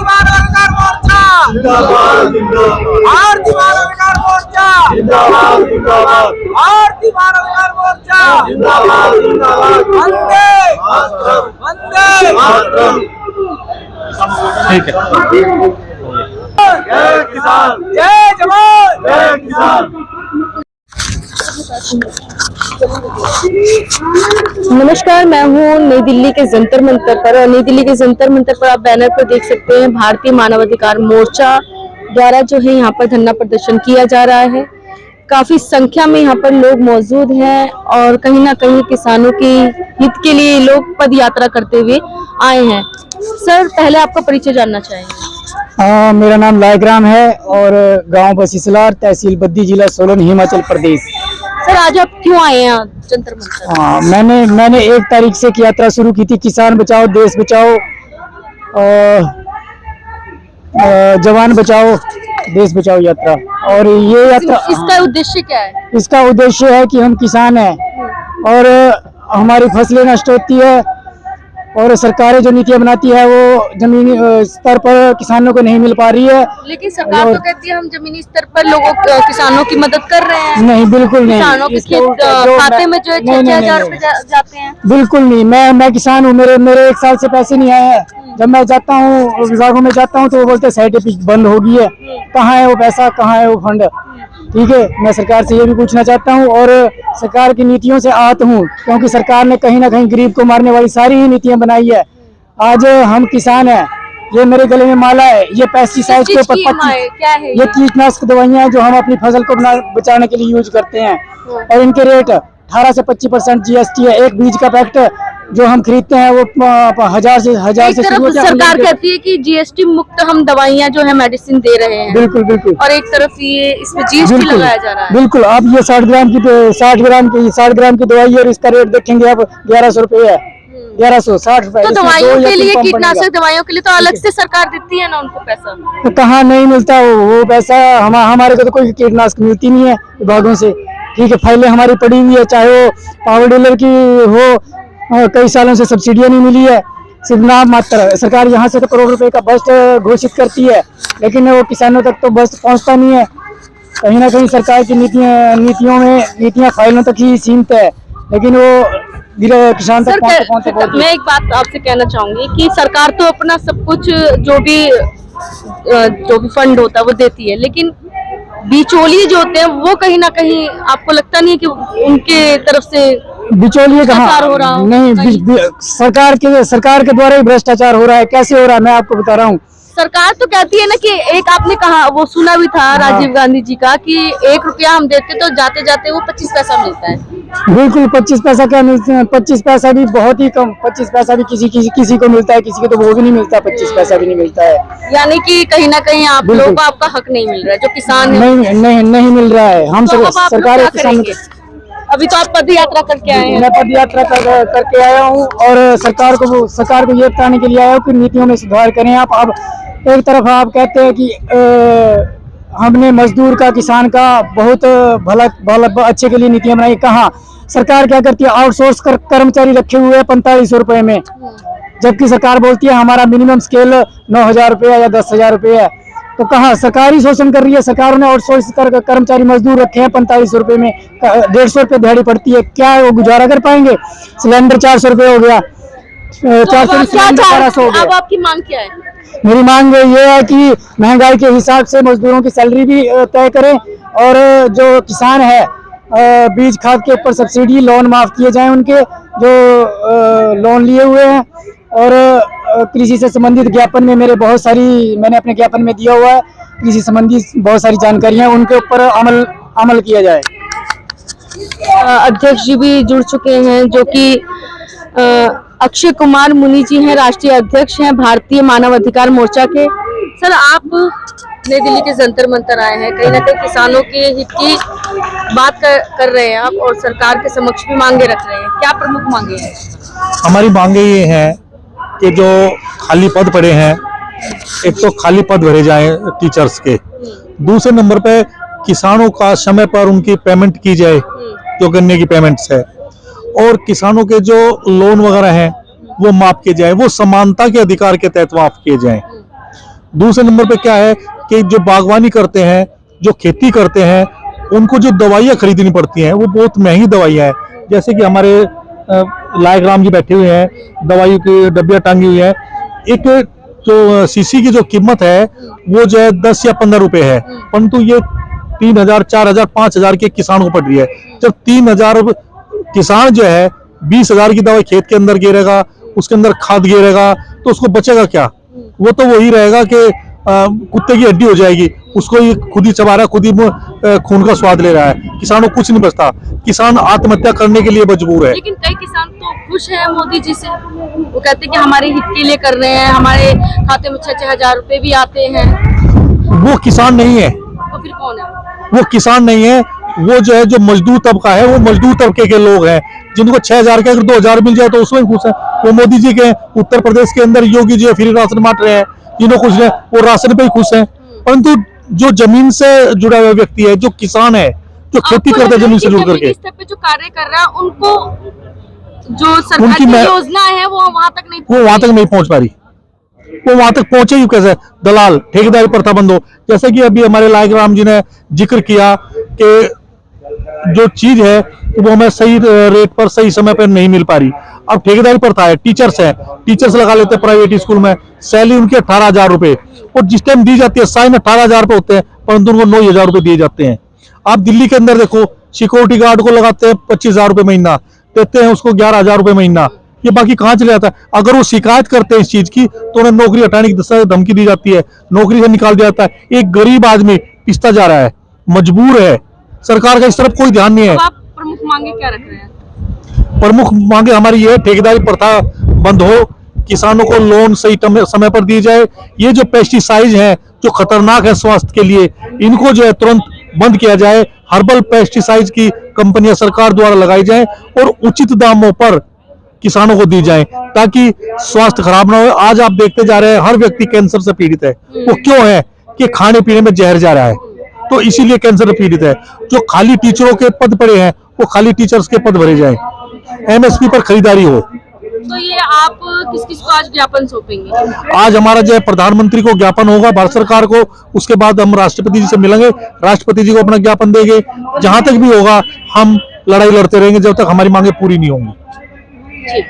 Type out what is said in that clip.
भारतीय मानव अधिकार मोर्चा जिंदाबाद जिंदाबाद। भारतीय मानव अधिकार मोर्चा जिंदाबाद जिंदाबाद। भारतीय मानव अधिकार मोर्चा जिंदाबाद जिंदाबाद। वंदे मातरम वंदे मातरम। ठीक है। जय किसान जय जवान जय किसान। नमस्कार, मैं हूँ नई दिल्ली के जंतर मंतर पर और नई दिल्ली के जंतर मंतर पर आप बैनर पर देख सकते हैं भारतीय मानव अधिकार मोर्चा द्वारा जो है यहाँ पर धरना प्रदर्शन किया जा रहा है। काफी संख्या में यहाँ पर लोग मौजूद हैं और कहीं ना कहीं किसानों की हित के लिए लोग पद यात्रा करते हुए आए हैं। सर, पहले आपका परिचय जानना चाहेंगे। मेरा नाम लायग्राम है और गांव बसीसलार, तहसील बद्दी, जिला सोलन, हिमाचल प्रदेश। सर, आज आप क्यों आए हैं जंतर मंतर? मैंने 1 तारीख से यात्रा शुरू की थी, किसान बचाओ देश बचाओ, जवान बचाओ देश बचाओ यात्रा। और ये यात्रा, इसका उद्देश्य क्या है? इसका उद्देश्य है कि हम किसान हैं और हमारी फसलें नष्ट होती है और सरकारें जो नीतियां बनाती है वो जमीनी स्तर पर किसानों को नहीं मिल पा रही है। लेकिन सरकार तो कहती है हम जमीनी स्तर पर लोगों किसानों की मदद कर रहे हैं। नहीं, बिल्कुल नहीं। किसानों के खाते में जो है 6,000 रुपए जाते हैं। बिल्कुल नहीं। मैं किसान हूँ, मेरे 1 साल से पैसे नहीं आए हैं। जब मैं जाता हूँ विभागों में जाता हूँ तो वो बोलते हैं सर्टिफिकेट बंद हो गई है। कहाँ है वो पैसा, कहाँ है वो फंड? ठीक है, मैं सरकार से ये भी पूछना चाहता हूँ और सरकार की नीतियों से आहत हूँ, क्योंकि सरकार ने कहीं ना कहीं गरीब को मारने वाली सारी ही नीतियां बनाई है। आज हम किसान हैं, ये मेरे गले में माला है, ये पेस्टिसाइड के ऊपर ये कीटनाशक दवाइयां हैं जो हम अपनी फसल को बचाने के लिए यूज करते हैं और इनके रेट 18 से 25% GST है। एक बीज का पैकेट जो हम खरीदते हैं वो 1000 से शुरू होता है। सरकार कहती है कि GST मुक्त हम दवाइयां जो है मेडिसिन दे रहे हैं। बिल्कुल बिल्कुल। और एक तरफ ये इसमें GST लगाया जा रहा है। बिल्कुल। आप ये 60 ग्राम की दवाई है और इसका रेट देखेंगे आप 1100 रुपए है। 1160 रुपए। तो दवाइयों के लिए, कीटनाशक दवाइयों के लिए तो अलग से सरकार देती है ना उनको पैसा? तो कहाँ नहीं मिलता वो पैसा? हमारे को तो कोई कीटनाशक मिलती नहीं है विभागों से। ठीक है, फाइलें हमारी पड़ी हुई है, चाहे वो पावर डीलर की हो, कई सालों से सब्सिडियां नहीं मिली है, सिर्फ नाम मात्र। सरकार यहाँ से तो करोड़ रुपए का बजट घोषित करती है लेकिन वो किसानों तक तो बजट पहुँचता नहीं है। कहीं ना कहीं सरकार की नीतियां फाइलों तक ही सीमित है, लेकिन वो किसान तक पहुँचते। मैं एक बात आपसे कहना चाहूंगी कि सरकार तो अपना सब कुछ जो भी फंड होता है वो देती है, लेकिन बिचौलिए जो होते हैं वो कहीं ना कहीं आपको लगता नहीं है कि उनके तरफ से बिचौलिए कहाँ हो रहा? नहीं, सरकार के द्वारा ही भ्रष्टाचार हो रहा है। कैसे हो रहा है मैं आपको बता रहा हूँ। सरकार तो कहती है ना कि एक आपने कहा, वो सुना भी था राजीव गांधी जी का कि 1 रुपया हम देते तो जाते जाते वो 25 पैसा मिलता है। बिल्कुल। 25 पैसा क्या मिलते हैं? 25 पैसा भी बहुत ही कम। 25 पैसा भी किसी को मिलता है, किसी को तो वो भी नहीं मिलता। 25 पैसा भी नहीं मिलता है। यानी कि कहीं ना कहीं आप लोगों को आपका हक नहीं मिल रहा है, जो किसान है। नहीं मिल रहा है। हम सरकार अभी तो आप पद यात्रा करके आए हैं। मैं पद यात्रा करके आया हूँ और सरकार को ये बताने के लिए आया हूँ कि नीतियों में सुधार करें। आप अब एक तरफ आप कहते हैं कि हमने मजदूर का, किसान का बहुत भला अच्छे के लिए नीतियां बनाई। कहाँ? सरकार क्या करती है? आउटसोर्स कर्मचारी रखे हुए हैं 4500 रुपए में, जबकि सरकार बोलती है हमारा मिनिमम स्केल 9000 रुपये या 10,000 रुपये है। तो कहाँ? सरकार ही शोषण कर रही है। सरकार ने आउटसोर्स कर्मचारी मजदूर रखे हैं 4500 रुपए में, 150 रुपये दिहाड़ी पड़ती है। क्या वो गुजारा कर पाएंगे? सिलेंडर 400 रुपये हो गया, 400 हो गया। अब आपकी मांग क्या है? मेरी मांग ये है कि महंगाई के हिसाब से मजदूरों की सैलरी भी तय करें और जो किसान है बीज खाद के ऊपर सब्सिडी, लोन माफ किए जाएं उनके जो लोन लिए हुए हैं। और कृषि से संबंधित ज्ञापन में मैंने अपने ज्ञापन में दिया हुआ है, कृषि संबंधी बहुत सारी जानकारियां, उनके ऊपर अमल किया जाए। अध्यक्ष जी भी जुड़ चुके हैं जो कि अक्षय कुमार मुनि जी हैं, राष्ट्रीय अध्यक्ष हैं भारतीय मानव अधिकार मोर्चा के। सर, आप नई दिल्ली के जंतर मंतर आए हैं, कहीं ना कहीं किसानों के हित की बात कर रहे हैं आप और सरकार के समक्ष भी मांगे रख रहे हैं। क्या प्रमुख मांगे हैं? हमारी मांगे ये हैं कि जो खाली पद पड़े हैं, एक तो खाली पद भरे जाएं टीचर्स के, दूसरे नंबर पे किसानों का समय पर उनकी पेमेंट की जाए जो गन्ने की पेमेंट्स है, और किसानों के जो लोन वगैरह हैं वो माफ किए जाए, वो समानता के अधिकार के तहत माफ किए जाएं। दूसरे नंबर पे क्या है कि जो बागवानी करते हैं, जो खेती करते हैं, उनको जो दवाइयाँ खरीदनी पड़ती हैं वो बहुत महंगी दवाइयाँ हैं। जैसे कि हमारे लायक राम जी बैठे हुए हैं, दवाई की डब्बियाँ टांगी हुई है। एक जो शीशी की जो कीमत है वो जो है 10 या 15 रुपए है, परंतु ये 3,000, 4,000, 5,000 के किसान को पड़ रही है। जब 3,000 किसान जो है 20,000 की दवाई खेत के अंदर गिरेगा, उसके अंदर खाद गिरेगा, तो उसको बचेगा क्या? वो तो वही रहेगा कि कुत्ते की हड्डी हो जाएगी, उसको ये खुद ही चबा रहा है, खुद ही खून का स्वाद ले रहा है। किसानों को कुछ नहीं बचता, किसान आत्महत्या करने के लिए मजबूर है। लेकिन कई किसान तो खुश हैं मोदी जी से, वो कहते हैं कि हमारे हित के लिए कर रहे हैं, हमारे खाते में 6-6 हजार रुपए भी आते हैं। वो किसान नहीं है, तो फिर कौन है? वो किसान नहीं है, वो जो है जो मजदूर तबका है, वो मजदूर तबके के लोग हैं जिनको 6,000 के अगर 2,000 मिल जाए तो उसमें खुश है। वो मोदी जी के उत्तर प्रदेश के अंदर योगी जी फ्री राशन बांट रहे हैं, जिन्हों खुश है वो राशन पे ही खुश है। परंतु जो जमीन से जुड़ा हुआ व्यक्ति है, जो किसान है, जो खेती करता है जमीन से जुड़ करके, स्तर पे जो कार्य कर रहा है उनको जो सरकार उनकी की योजना है वो वहां तक नहीं पहुंच पा रही। वो वहां तक पहुंचे ही कैसे? दलाल ठेकेदारी प्रथा बंद हो। जैसे कि अभी हमारे लायक राम जी ने जिक्र किया कि जो चीज है वो हमें सही रेट पर सही समय पर नहीं मिल पा रही। अब ठेकेदारी प्रथा है, टीचर्स है, टीचर्स लगा लेते हैं प्राइवेट स्कूल में, सैलरी उनकी 18,000 रुपए, और जिस टाइम दी जाती है साइन 18,000 रुपए होते हैं, परंतु उनको 9,000 रुपए दिए जाते हैं। आप दिल्ली के अंदर देखो, सिक्योरिटी गार्ड को लगाते हैं 25,000 रुपए महीना, देते हैं उसको 11,000 रुपए महीना। ये बाकी कहाँ चले जाता है? अगर वो शिकायत करते हैं इस चीज की तो उन्हें नौकरी हटाने की धमकी दी जाती है, नौकरी से निकाल दिया जाता है। एक गरीब आदमी पिसता जा रहा है, मजबूर है, सरकार का इस तरफ कोई ध्यान नहीं है। तो आप प्रमुख मांगे क्या रख रहे हैं? प्रमुख मांगे हमारी ये, ठेकेदारी प्रथा बंद हो, किसानों को लोन सही समय पर दी जाए। ये जो पेस्टिसाइड हैं जो खतरनाक है स्वास्थ्य के लिए, इनको जो है तुरंत बंद किया जाए। हर्बल पेस्टिसाइड की कंपनियां सरकार द्वारा लगाई जाए और उचित दामों पर किसानों को दी जाए, ताकि स्वास्थ्य खराब ना हो। आज आप देखते जा रहे हैं हर व्यक्ति कैंसर से पीड़ित है। वो क्यों है? कि खाने पीने में जहर जा रहा है, तो इसीलिए कैंसर से पीड़ित है। जो खाली टीचरों के पद पड़े हैं वो खाली टीचर्स के पद भरे जाए, एमएसपी पर खरीदारी हो। तो ये आप किस किस को आज ज्ञापन सौंपेंगे? आज हमारा जो है प्रधानमंत्री को ज्ञापन होगा, भारत सरकार को, उसके बाद हम राष्ट्रपति जी से मिलेंगे, राष्ट्रपति जी को अपना ज्ञापन देंगे। जहां तक भी होगा हम लड़ाई लड़ते रहेंगे जब तक हमारी मांगे पूरी नहीं होंगी। ठीक।